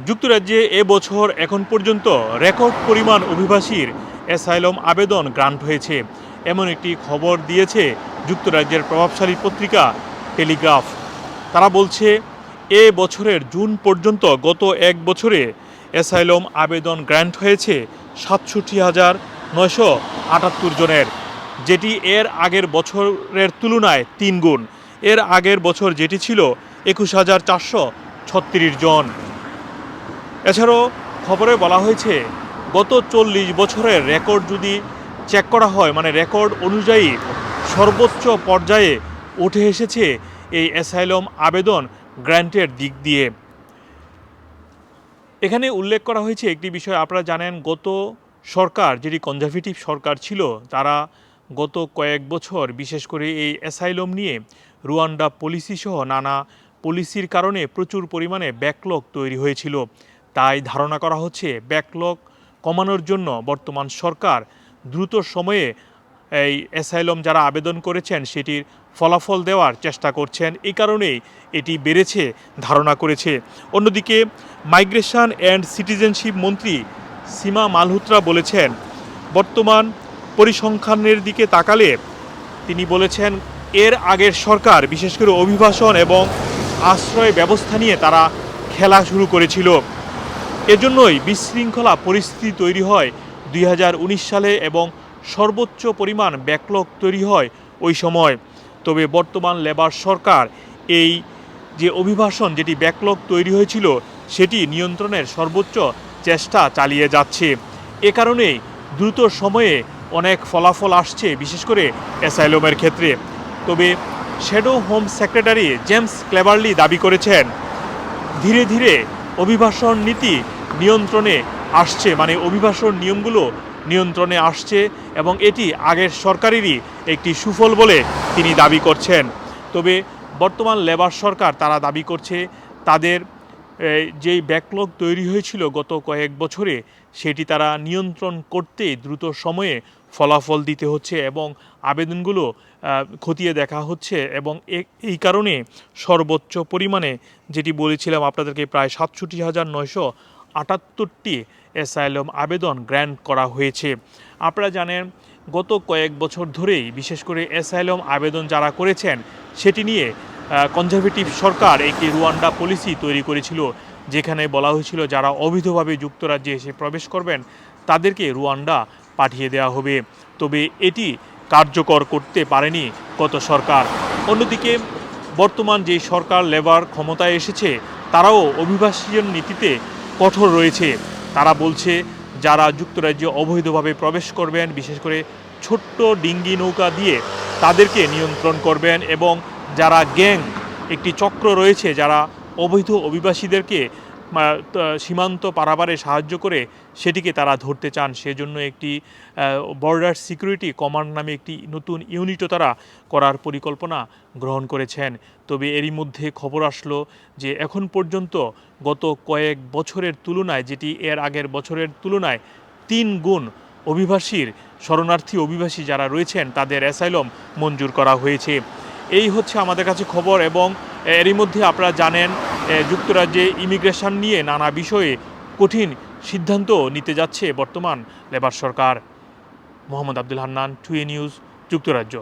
যুক্তরাজ্যে এবছর এখন পর্যন্ত রেকর্ড পরিমাণ অভিবাসীর অ্যাসাইলাম আবেদন গ্রান্ট হয়েছে, এমন একটি খবর দিয়েছে যুক্তরাজ্যের প্রভাবশালী পত্রিকা টেলিগ্রাফ। তারা বলছে এ বছরের জুন পর্যন্ত গত এক বছরে অ্যাসাইলাম আবেদন গ্রান্ট হয়েছে 67,978 জনের, যেটি এর আগের বছরের তুলনায় 3 গুণ। এর আগের বছর যেটি ছিল 21,436 জন। এছাড়াও খবরে বলা হয়েছে গত 40 বছরের রেকর্ড যদি চেক করা হয়, মানে রেকর্ড অনুযায়ী সর্বোচ্চ পর্যায়ে উঠে এসেছে এই অ্যাসাইলাম আবেদন গ্র্যান্টের দিক দিয়ে। এখানে উল্লেখ করা হয়েছে একটি বিষয়, আপনারা জানেন গত সরকার যেটি কনজারভেটিভ সরকার ছিল, তারা গত কয়েক বছর বিশেষ করে এই অ্যাসাইলাম নিয়ে রুয়ান্ডা পলিসি সহ নানা পলিসির কারণে প্রচুর পরিমাণে ব্যাকলগ তৈরি হয়েছিল। তাই ধারণা করা হচ্ছে ব্যাকলগ কমানোর জন্য বর্তমান সরকার দ্রুত সময়ে এই অ্যাসাইলাম যারা আবেদন করেছেন সেটির ফলাফল দেওয়ার চেষ্টা করছেন, এই কারণেই এটি বেড়েছে ধারণা করেছে। অন্যদিকে মাইগ্রেশন অ্যান্ড সিটিজেনশিপ মন্ত্রী সীমা মালহোত্রা বলেছেন, বর্তমান পরিসংখ্যানের দিকে তাকালে তিনি বলেছেন এর আগের সরকার বিশেষ করে অভিবাসন এবং আশ্রয় ব্যবস্থা নিয়ে তারা খেলা শুরু করেছিল। এজন্যই বিশৃঙ্খলা পরিস্থিতি তৈরি হয় 2019 সালে এবং সর্বোচ্চ পরিমাণ ব্যাকলগ তৈরি হয় ওই সময়। তবে বর্তমান লেবার সরকার এই যে অভিবাসন যেটি ব্যাকলগ তৈরি হয়েছিল সেটি নিয়ন্ত্রণের সর্বোচ্চ চেষ্টা চালিয়ে যাচ্ছে। এ কারণেই দ্রুত সময়ে অনেক ফলাফল আসছে, বিশেষ করে অ্যাসাইলামের ক্ষেত্রে। তবে shadow home secretary James Cleverly দাবি করেছেন ধীরে ধীরে অভিবাসন নীতি নিয়ন্ত্রণে আসছে, মানে অভিবাসন নিয়মগুলো নিয়ন্ত্রণে আসছে এবং এটি আগের সরকারেরই একটি সুফল বলে তিনি দাবি করছেন। তবে বর্তমান লেবার সরকার তারা দাবি করছে তাদের যেই ব্যাকলগ তৈরি হয়েছিল গত কয়েক বছরে সেটি তারা নিয়ন্ত্রণ করতে দ্রুত সময়ে ফলাফল দিতে হচ্ছে এবং আবেদনগুলো খতিয়ে দেখা হচ্ছে এবং এই কারণে সর্বোচ্চ পরিমাণে যেটি বলেছিলাম আপনাদেরকে প্রায় 67,978টি অ্যাসাইলাম আবেদন গ্র্যান্ট করা হয়েছে। আপনারা জানেন গত কয়েক বছর ধরেই বিশেষ করে অ্যাসাইলাম আবেদন যারা করেছেন সেটি নিয়ে কনজারভেটিভ সরকার একটি রুয়ান্ডা পলিসি তৈরি করেছিল, যেখানে বলা হয়েছিল যারা অবৈধভাবে যুক্তরাজ্যে এসে প্রবেশ করবেন তাদেরকে রুয়ান্ডা পাঠিয়ে দেওয়া হবে। তবে এটি কার্যকর করতে পারেনি গত সরকার। অন্যদিকে বর্তমান যে সরকার লেবার ক্ষমতায় এসেছে তারাও অভিবাসন নীতিতে কঠোর রয়েছে। তারা বলছে যারা যুক্তরাজ্যে অবৈধভাবে প্রবেশ করবেন, বিশেষ করে ছোট্ট ডিঙ্গি নৌকা দিয়ে তাদেরকে নিয়ন্ত্রণ করবেন এবং যারা গ্যাং একটি চক্র রয়েছে যারা অবৈধ অভিবাসীদেরকে সীমান্ত পারাপারে সাহায্য করে সেটিকে তারা ধরতে চান, সেজন্য একটি বর্ডার সিকিউরিটি কমান্ড নামে একটি নতুন ইউনিটও তারা করার পরিকল্পনা গ্রহণ করেছেন। তবে এরই মধ্যে খবর আসলো যে এখন পর্যন্ত গত কয়েক বছরের তুলনায়, যেটি এর আগের বছরের তুলনায় 3 গুণ অভিবাসীর শরণার্থী অভিবাসী যারা রয়েছেন তাদের অ্যাসাইলাম মঞ্জুর করা হয়েছে। এই হচ্ছে আমাদের কাছে খবর এবং এরই মধ্যে আপনারা জানেন যুক্তরাজ্যে ইমিগ্রেশন নিয়ে নানা বিষয়ে কঠিন সিদ্ধান্ত নিতে যাচ্ছে বর্তমান লেবার সরকার। মোহাম্মদ আব্দুল হান্নান, 2A নিউজ, যুক্তরাজ্য।